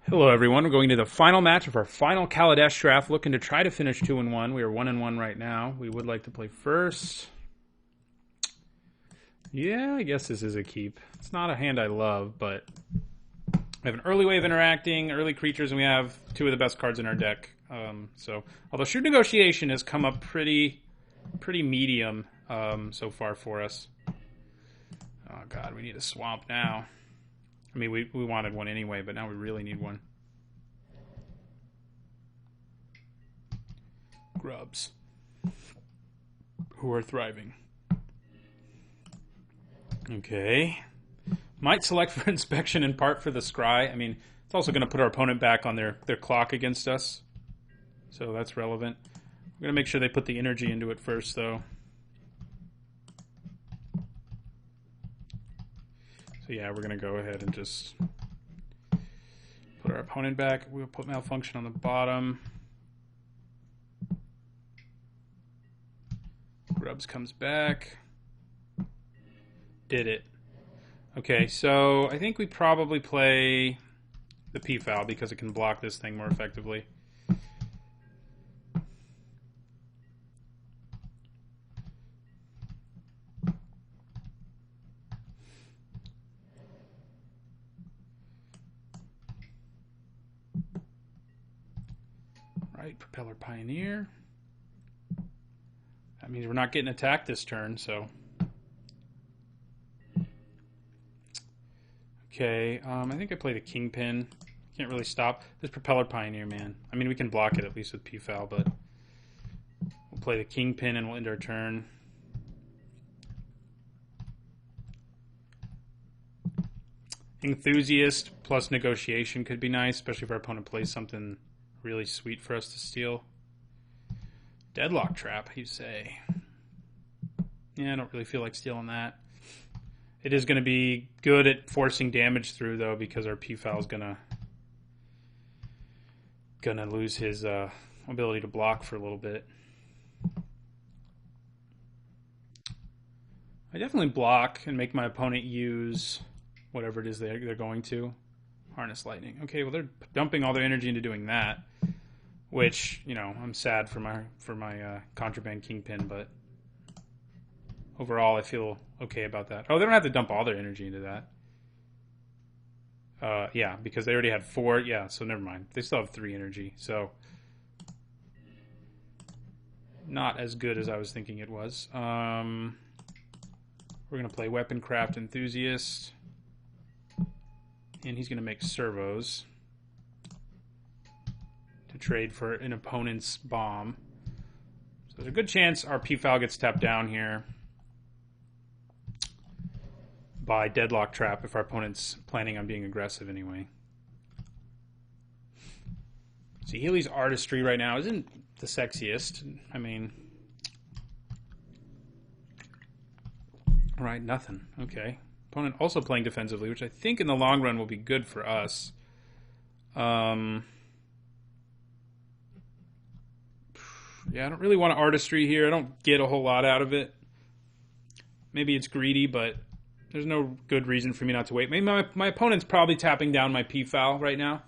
Hello, everyone. We're going to the final match of our final Kaladesh draft, looking to try to finish 2-1. We are 1-1 right now. We would like to play first. Yeah, I guess this is a keep. It's not a hand I love, but we have an early way of interacting, early creatures, and we have two of the best cards in our deck. Although Shrewd Negotiation has come up pretty medium so far for us. Oh God, we need a swamp now. I mean, we wanted one anyway, but now we really need one. Grubs. Who are thriving. Okay. Might select for inspection in part for the scry. I mean, it's also going to put our opponent back on their clock against us. So that's relevant. We're going to make sure they put the energy into it first, though. So yeah, we're going to go ahead and just put our opponent back. We'll put Malfunction on the bottom. Grubs comes back. Did it. Okay, so I think we probably play the P-Foul because it can block this thing more effectively. Right, Propeller Pioneer. That means we're not getting attacked this turn, so. Okay, I think I play the Kingpin. Can't really stop this Propeller Pioneer, man. I mean, we can block it at least with P-Foul, but we'll play the Kingpin and we'll end our turn. Enthusiast plus Negotiation could be nice, especially if our opponent plays something really sweet for us to steal. Deadlock Trap, you say. Yeah, I don't really feel like stealing that. It is going to be good at forcing damage through, though, because our P-Foul is gonna lose his ability to block for a little bit. I definitely block and make my opponent use whatever it is they're going to. Harness Lightning. Okay, well, they're dumping all their energy into doing that, which, you know, I'm sad for my Contraband Kingpin, but overall I feel okay about that. Oh, they don't have to dump all their energy into that. Yeah, because they already had 4. Yeah, so never mind. They still have 3 energy, so not as good as I was thinking it was. We're going to play Weaponcraft Enthusiast, and he's going to make servos to trade for an opponent's bomb. So there's a good chance our P-Foul gets tapped down here by Deadlock Trap if our opponent's planning on being aggressive anyway. So Healy's Artistry right now isn't the sexiest. I mean, right, nothing. Okay. Opponent also playing defensively, which I think in the long run will be good for us. Yeah, I don't really want Artistry here. I don't get a whole lot out of it. Maybe it's greedy, but there's no good reason for me not to wait. Maybe my opponent's probably tapping down my P-Foul right now.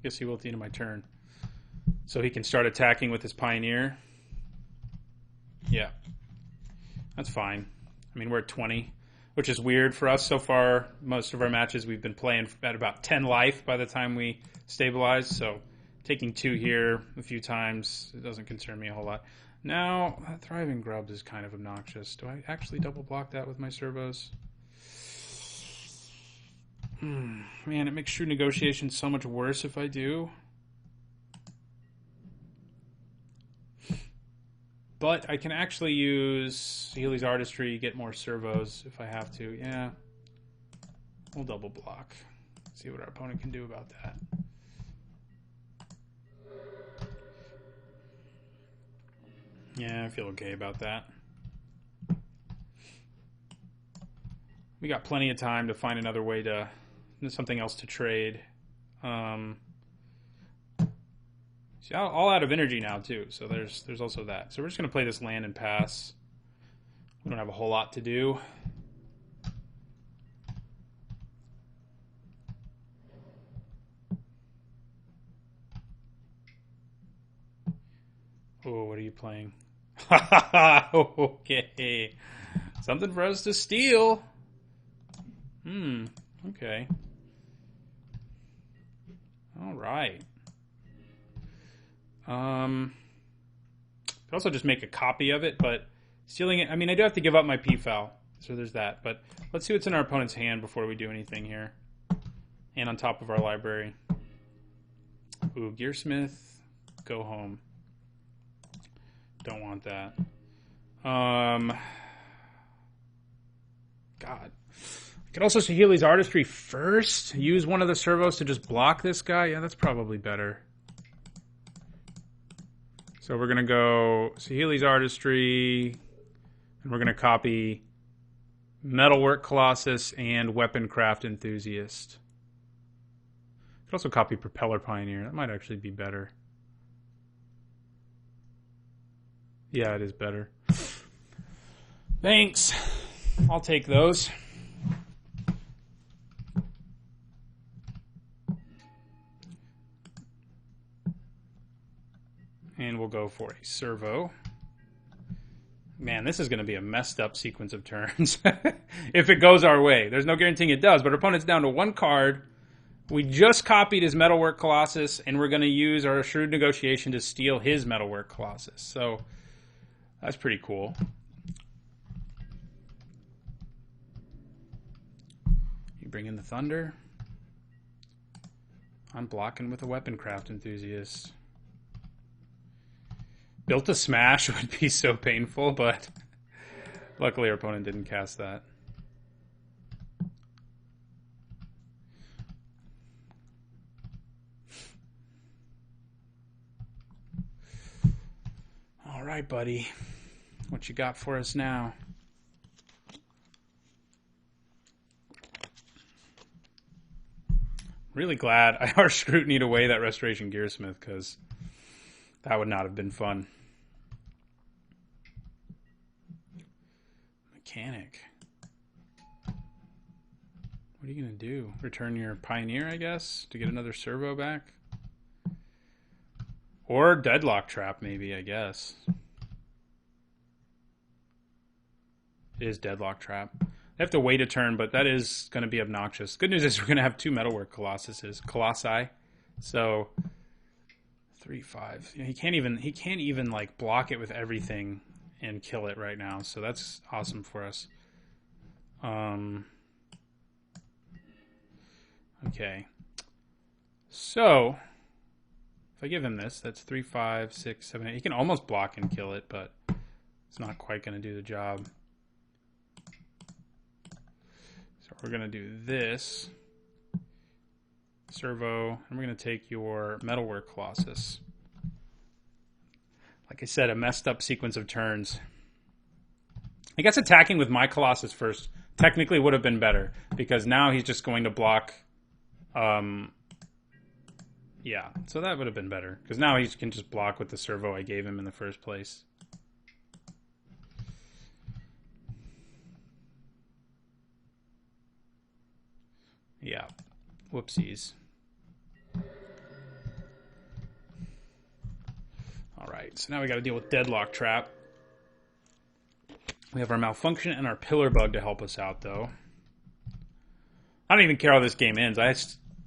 Guess he will at the end of my turn. So he can start attacking with his Pioneer. Yeah. That's fine. I mean, we're at 20, which is weird for us so far. Most of our matches we've been playing at about 10 life by the time we stabilize, so taking 2 here a few times, it doesn't concern me a whole lot. Now, Thriving Grubs is kind of obnoxious. Do I actually double block that with my servos? Man, it makes Shrewd Negotiation so much worse if I do. But I can actually use Healy's Artistry, get more servos if I have to. Yeah, we'll double block. See what our opponent can do about that. Yeah, I feel okay about that. We got plenty of time to find another way to, something else to trade. See, all out of energy now too, so there's also that. So we're just going to play this land and pass. We don't have a whole lot to do. Oh, what are you playing? Okay. Something for us to steal. Okay. All right. Could also just make a copy of it, but stealing it, I mean, I do have to give up my P-Foul, so there's that. But let's see what's in our opponent's hand before we do anything here. And on top of our library. Ooh, Gearsmith, go home. Don't want that. God. I could also Saheeli's Artistry first. Use one of the servos to just block this guy. Yeah, that's probably better. So we're going to go Saheeli's Artistry, and we're going to copy Metalwork Colossus and Weaponcraft Enthusiast. Could also copy Propeller Pioneer. That might actually be better. Yeah, it is better. Thanks. I'll take those. And we'll go for a servo. Man, this is going to be a messed up sequence of turns. If it goes our way. There's no guaranteeing it does, but our opponent's down to one card. We just copied his Metalwork Colossus, and we're going to use our Shrewd Negotiation to steal his Metalwork Colossus. So that's pretty cool. You bring in the Thunder. I'm blocking with a Weaponcraft Enthusiast. Built to Smash would be so painful, but luckily our opponent didn't cast that. All right, buddy. What you got for us now? Really glad I harsh scrutinied away that Restoration Gearsmith, because that would not have been fun. Mechanic. What are you going to do? Return your Pioneer, I guess, to get another servo back? Or Deadlock Trap, maybe, I guess. It is Deadlock Trap. I have to wait a turn, but that is going to be obnoxious. Good news is we're going to have two Metalwork Colossi. So 3/5. He can't even like block it with everything and kill it right now. So that's awesome for us. Okay. So if I give him this, that's 3, 5, 6, 7, 8. He can almost block and kill it, but it's not quite going to do the job. So we're going to do this. Servo, and we're going to take your Metalwork Colossus. Like I said, a messed up sequence of turns. I guess attacking with my Colossus first technically would have been better, because now he's just going to block. Yeah, so that would have been better, because now he can just block with the servo I gave him in the first place. Yeah, whoopsies. Alright, so now we got to deal with Deadlock Trap. We have our Malfunction and our Pillar Bug to help us out, though. I don't even care how this game ends. I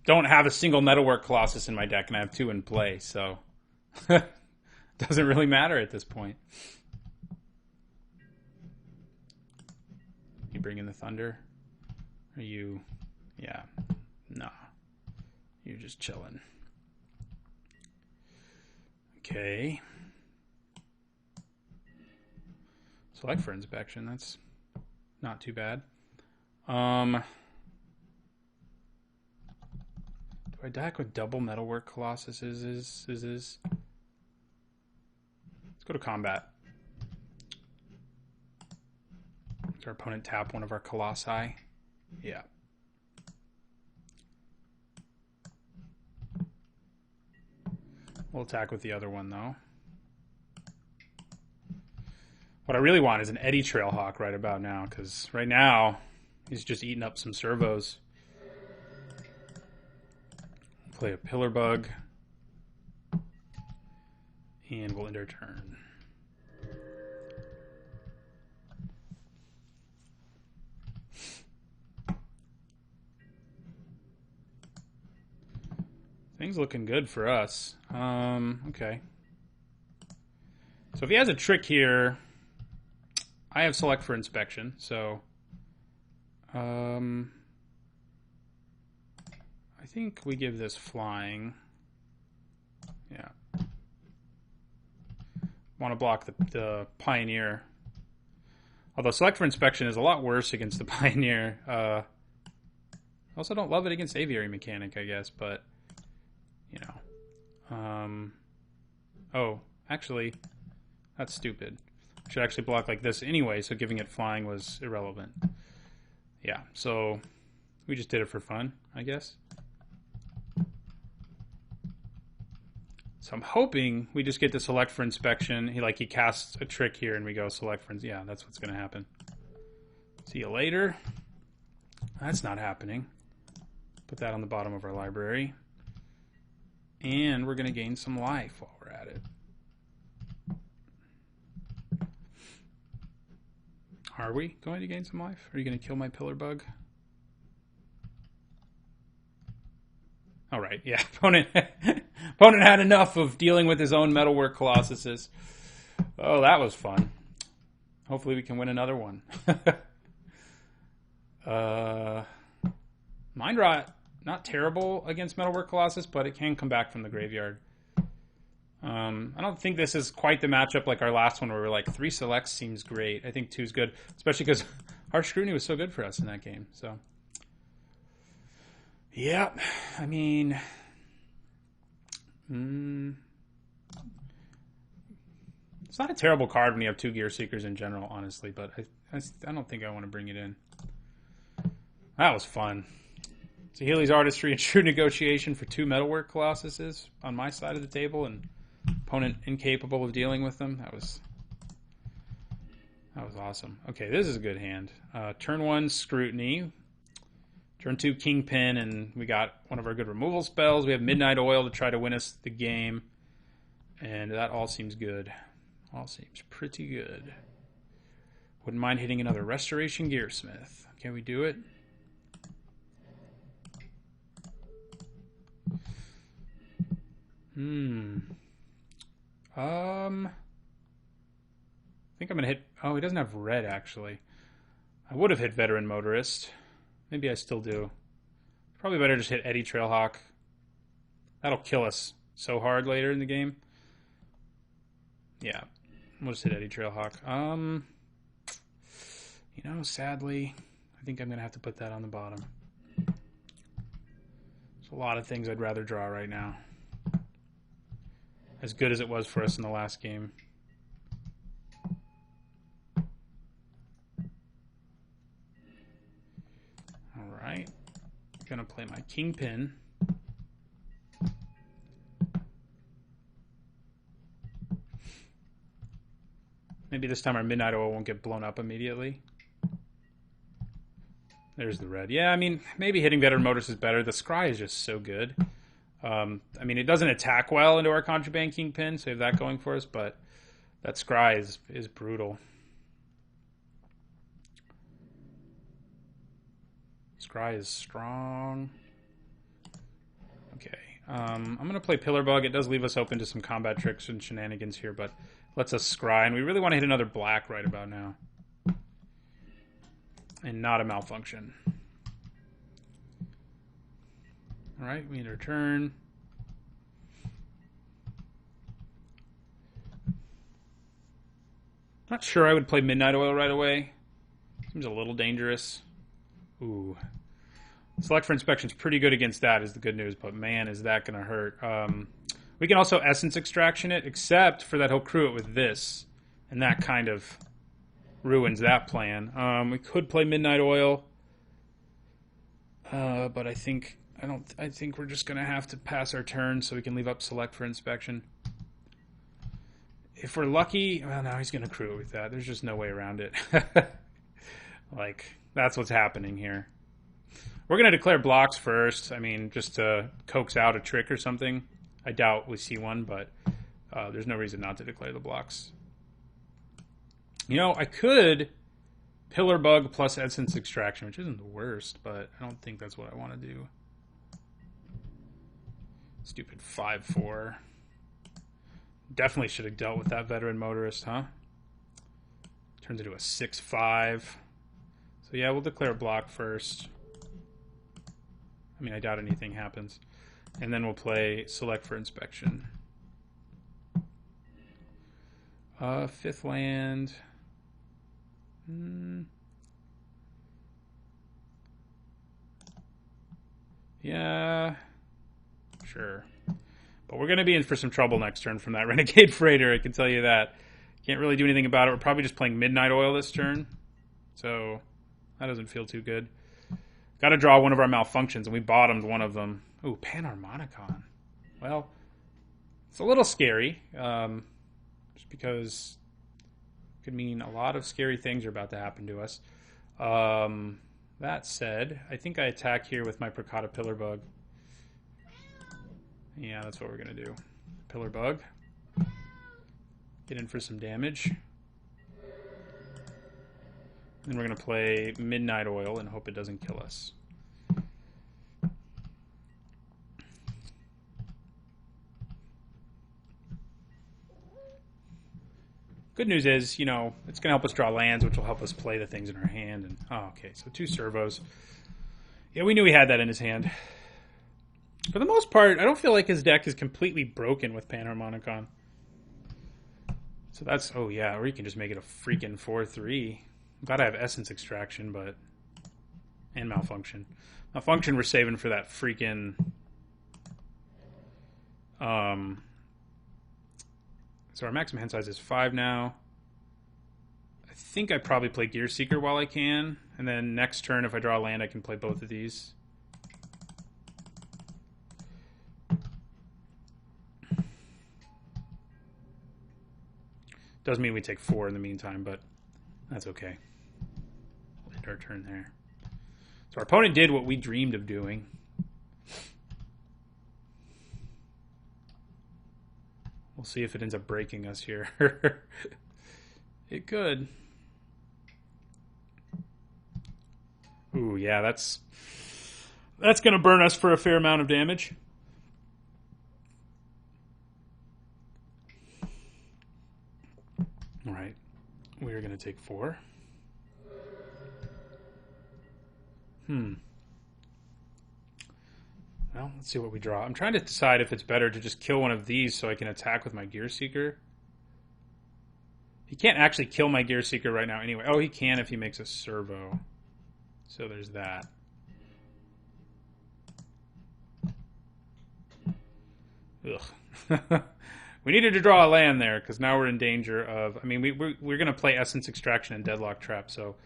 don't have a single Metalwork Colossus in my deck, and I have 2 in play, so doesn't really matter at this point. You bring in the Thunder? Are you... Yeah. Nah. You're just chilling. Okay. Select for inspection. That's not too bad. Do I deck with double Metalwork Colossuses? Let's go to combat. Does our opponent tap one of our Colossi? Yeah. We'll attack with the other one, though. What I really want is an Eddy Trailhawk right about now, because right now he's just eating up some servos. Play a Pillar Bug. And we'll end our turn. Things looking good for us. Okay. So if he has a trick here, I have select for inspection. So I think we give this flying. Yeah. Want to block the Pioneer. Although select for inspection is a lot worse against the Pioneer. Also don't love it against Aviary Mechanic, I guess, but you know. Oh, actually, that's stupid. I should actually block like this anyway, so giving it flying was irrelevant. Yeah, so we just did it for fun, I guess. So I'm hoping we just get to select for inspection. He casts a trick here and we go select for, yeah, that's what's going to happen. See you later. That's not happening. Put that on the bottom of our library. And we're going to gain some life while we're at it. Are we going to gain some life? Are you going to kill my pillar bug? All right, yeah. Opponent had enough of dealing with his own metalwork colossuses. Oh, that was fun. Hopefully we can win another one. Mind Rot, not terrible against metalwork colossus, but it can come back from the graveyard. I don't think this is quite the matchup like our last one where we're like 3 selects seems great. I think 2 is good, especially because Harsh Scrutiny was so good for us in that game. So, yeah, I mean, it's not a terrible card when you have 2 Gear Seekers in general, honestly, but I don't think I want to bring it in. That was fun. So Healy's Artistry and True Negotiation for 2 Metalwork Colossuses on my side of the table, and opponent incapable of dealing with them. That was awesome. Okay, this is a good hand. Turn 1, Scrutiny. Turn 2, Kingpin, and we got one of our good removal spells. We have Midnight Oil to try to win us the game, and that all seems good. All seems pretty good. Wouldn't mind hitting another Restoration Gearsmith. Can we do it? I think I'm going to hit... Oh, he doesn't have red, actually. I would have hit Veteran Motorist. Maybe I still do. Probably better just hit Eddie Trailhawk. That'll kill us so hard later in the game. Yeah. We'll just hit Eddie Trailhawk. You know, sadly, I think I'm going to have to put that on the bottom. There's a lot of things I'd rather draw right now. As good as it was for us in the last game. Alright. I'm going to play my Kingpin. Maybe this time our Midnight Oil won't get blown up immediately. There's the red. Yeah, I mean, maybe hitting Veteran Motors is better. The Scry is just so good. I mean, it doesn't attack well into our Contraband Kingpin, so we have that going for us, but that Scry is brutal. Scry is strong. Okay. I'm going to play Pillar Bug. It does leave us open to some combat tricks and shenanigans here, but lets us Scry, and we really want to hit another black right about now. And not a Malfunction. Alright, we need our turn. Not sure I would play Midnight Oil right away. Seems a little dangerous. Ooh. Select for Inspection is pretty good against that is the good news, but man, is that going to hurt. We can also Essence Extraction it, except for that he'll crew it with this. And that kind of ruins that plan. We could play Midnight Oil. But I think we're just going to have to pass our turn so we can leave up Select for Inspection. If we're lucky, well, now he's going to crew it with that. There's just no way around it. Like, that's what's happening here. We're going to declare blocks first. I mean, just to coax out a trick or something. I doubt we see one, but There's no reason not to declare the blocks. You know, I could Pillar Bug plus Essence Extraction, which isn't the worst, but I don't think that's what I want to do. Stupid 5-4. Definitely should have dealt with that Veteran Motorist, huh? Turns into a 6-5. So yeah, we'll declare a block first. I mean, I doubt anything happens. And then we'll play Select for Inspection. 5th land. Yeah. Sure. But we're going to be in for some trouble next turn from that Renegade Freighter, I can tell you that. Can't really do anything about it. We're probably just playing Midnight Oil this turn. So that doesn't feel too good. Got to draw one of our malfunctions, and we bottomed one of them. Ooh, Panharmonicon. Well, it's a little scary. Just because it could mean a lot of scary things are about to happen to us. That said, I think I attack here with my Prakata Pillar Bug. Yeah, that's what we're going to do. Pillar Bug. Get in for some damage. Then we're going to play Midnight Oil and hope it doesn't kill us. Good news is, you know, it's going to help us draw lands, which will help us play the things in our hand. And oh, okay, so 2 servos. Yeah, we knew he had that in his hand. For the most part, I don't feel like his deck is completely broken with Panharmonicon. So that's, oh yeah, or you can just make it a freaking 4-3. I'm glad I have Essence Extraction, but... and Malfunction. Malfunction we're saving for that freaking... So our maximum hand size is 5 now. I think I probably play Gear Seeker while I can. And then next turn, if I draw a land, I can play both of these. Does mean we take 4 in the meantime, but that's okay. We'll end our turn there. So our opponent did what we dreamed of doing. We'll see if it ends up breaking us here. It could. Ooh, yeah, that's going to burn us for a fair amount of damage. All right. We're going to take 4. Well, let's see what we draw. I'm trying to decide if it's better to just kill one of these so I can attack with my Gear Seeker. He can't actually kill my Gear Seeker right now anyway. Oh, he can if he makes a servo. So there's that. Ugh. We needed to draw a land there because now we're in danger of... I mean, we're going to play Essence Extraction and Deadlock Trap, so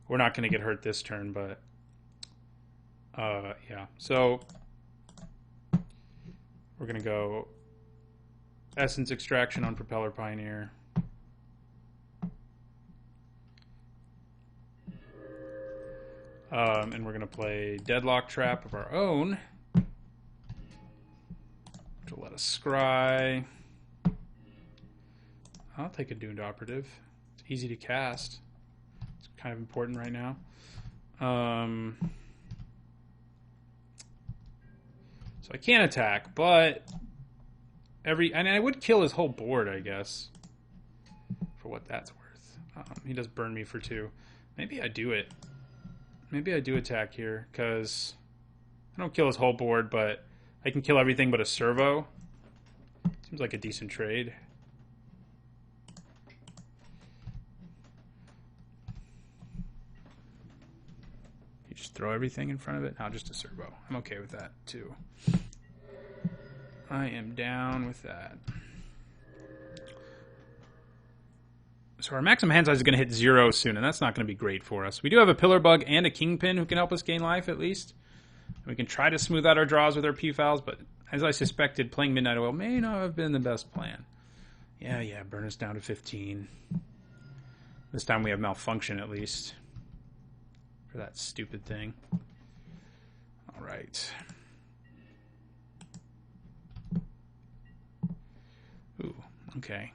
we're not going to get hurt this turn, but... yeah, so... we're going to go Essence Extraction on Propeller Pioneer. And we're going to play Deadlock Trap of our own, which will let us scry. I'll take a Doomed Operative. It's easy to cast. It's kind of important right now. So I can't attack, but and I would kill his whole board, I guess, for what that's worth. He does burn me for 2. Maybe I do it. Maybe I do attack here, because I don't kill his whole board, but I can kill everything but a servo. Seems like a decent trade. You just throw everything in front of it? No, just a servo. I'm okay with that, too. I am down with that. So our maximum hand size is going to hit 0 soon, and that's not going to be great for us. We do have a Pillar Bug and a Kingpin who can help us gain life, at least. We can try to smooth out our draws with our P-Files, but as I suspected, playing Midnight Oil may not have been the best plan. Yeah, burn us down to 15. This time we have Malfunction, at least, for that stupid thing. All right. Ooh, Okay.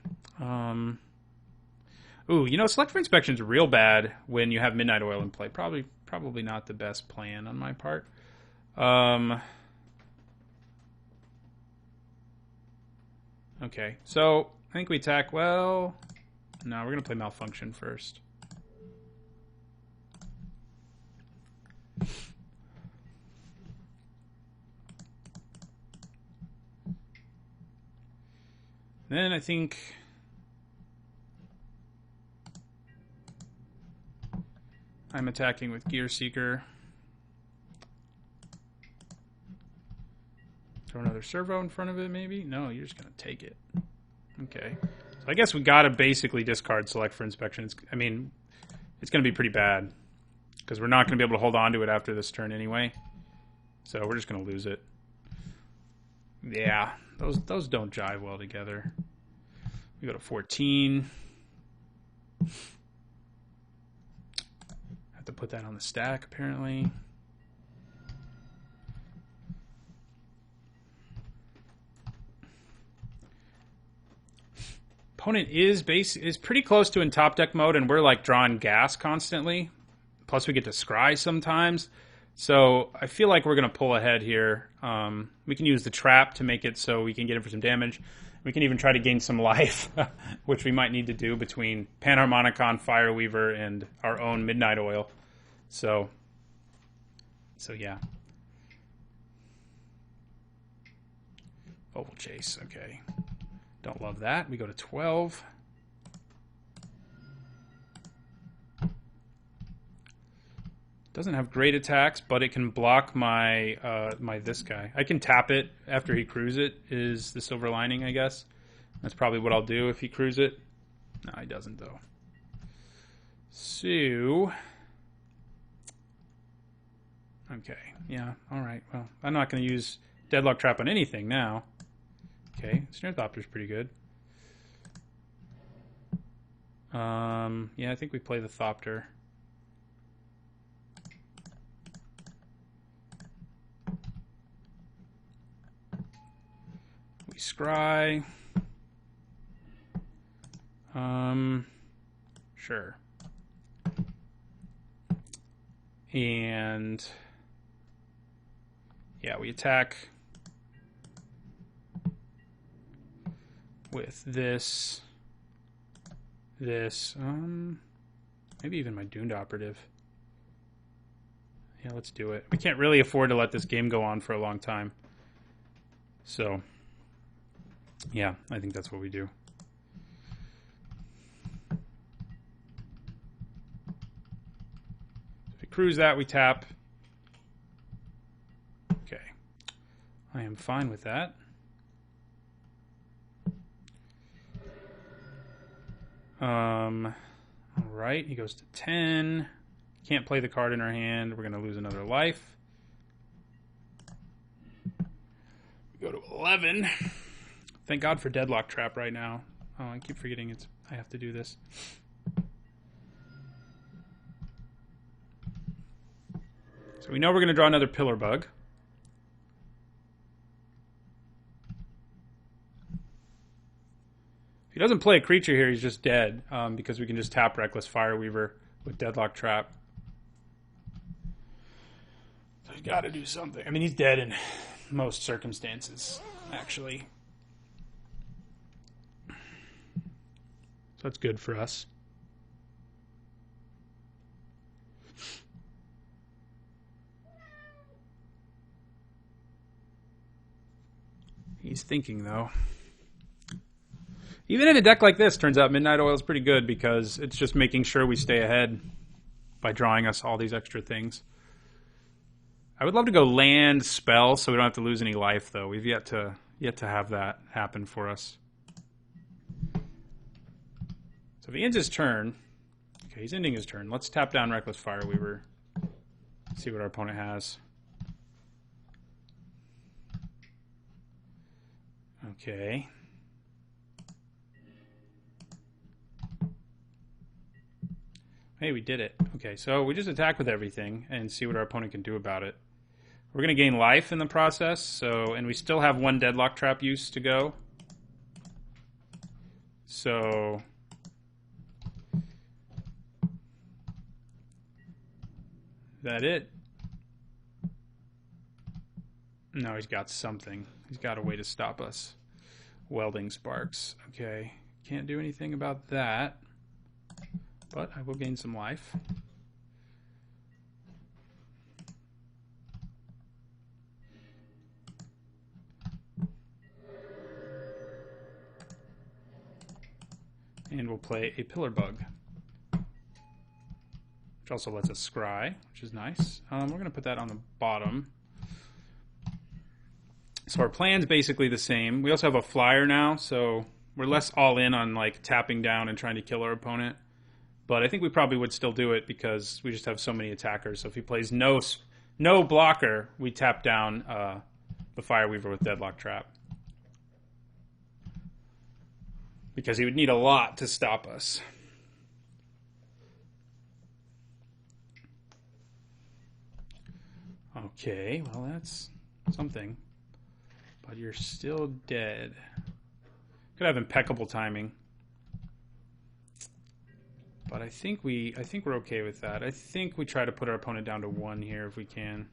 Ooh, you know, Select for Inspection's real bad when you have Midnight Oil in play. Probably not the best plan on my part. Okay, so I think we attack. Well, no, we're gonna play Malfunction first. Then I think I'm attacking with Gear Seeker. Throw another servo in front of it, maybe? No, you're just going to take it. Okay. So I guess we got to basically discard Select for Inspection. It's going to be pretty bad because we're not going to be able to hold on to it after this turn anyway. So we're just going to lose it. Yeah, those don't jive well together. We go to 14. Have to put that on the stack, apparently. Opponent is pretty close to in top deck mode, and we're like drawing gas constantly. Plus, we get to scry sometimes. So I feel like we're going to pull ahead here. We can use the trap to make it so we can get in for some damage. We can even try to gain some life, which we might need to do between Panharmonicon, Fireweaver, and our own Midnight Oil. So yeah. Oval Chase, okay. Don't love that. We go to 12. Doesn't have great attacks, but it can block my this guy. I can tap it after he crews it, is the silver lining, I guess. That's probably what I'll do if he crews it. No, he doesn't, though. So... okay, yeah, alright. Well, I'm not going to use Deadlock Trap on anything now. Okay, Snarethopter's pretty good. Yeah, I think we play the Thopter. We scry. Sure. And yeah, we attack with this, maybe even my Doomed Operative. Yeah, let's do it. We can't really afford to let this game go on for a long time. So, yeah, I think that's what we do. If we cruise that, we tap. Okay. I am fine with that. Alright, he goes to 10. Can't play the card in our hand. We're going to lose another life. We go to 11. Thank God for Deadlock Trap right now. Oh, I keep forgetting I have to do this. So we know we're going to draw another Pillar Bug. If he doesn't play a creature here, he's just dead, because we can just tap Reckless Fireweaver with Deadlock Trap. So he's got to do something. I mean, he's dead in most circumstances, actually. So that's good for us. He's thinking, though. Even in a deck like this, turns out Midnight Oil is pretty good because it's just making sure we stay ahead by drawing us all these extra things. I would love to go land spell so we don't have to lose any life, though. We've yet to have that happen for us. So if he ends his turn, okay, he's ending his turn. Let's tap down Reckless Fireweaver. See what our opponent has. Okay. Hey, we did it. Okay, so we just attack with everything and see what our opponent can do about it. We're going to gain life in the process, and we still have one Deadlock Trap use to go. So that it? No, he's got something. He's got a way to stop us. Welding sparks. Okay. Can't do anything about that. But I will gain some life. And we'll play a pillar bug, which also lets us scry, which is nice. We're going to put that on the bottom. So our plan's basically the same. We also have a flyer now, so we're less all in on like tapping down and trying to kill our opponent. But I think we probably would still do it because we just have so many attackers. So if he plays no blocker, we tap down the Fireweaver with Deadlock Trap. Because he would need a lot to stop us. Okay, well that's something. But you're still dead. Could have impeccable timing. But I think we're okay with that. I think we try to put our opponent down to 1 here if we can.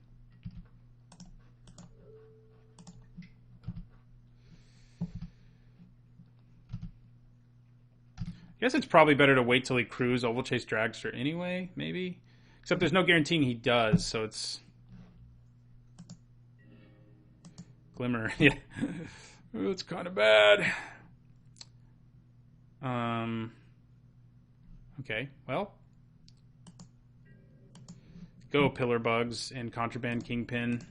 I guess it's probably better to wait till he crews Oval Chase Dragster anyway, maybe? Except there's no guaranteeing he does, so it's... Glimmer, yeah. Ooh, it's kind of bad. Okay, well. Go Pillar Bugs and Contraband Kingpin.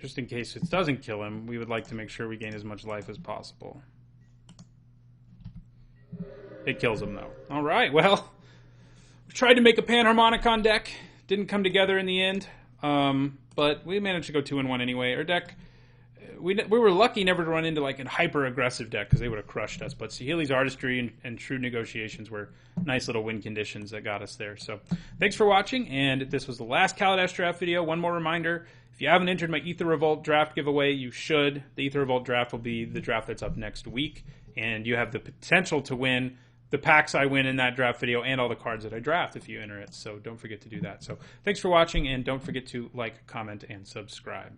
Just in case it doesn't kill him, we would like to make sure we gain as much life as possible. It kills him, though. All right, well, we tried to make a Panharmonicon deck. Didn't come together in the end, but we managed to go 2-1 anyway. Our deck, we were lucky never to run into like a hyper-aggressive deck because they would have crushed us. But Saheeli's Artistry and Shrewd Negotiations were nice little win conditions that got us there. So thanks for watching, and this was the last Kaladesh draft video. One more reminder. If you haven't entered my Aether Revolt draft giveaway, you should. The Aether Revolt draft will be the draft that's up next week, and you have the potential to win the packs I win in that draft video and all the cards that I draft if you enter it. So don't forget to do that. So thanks for watching, and don't forget to like, comment, and subscribe.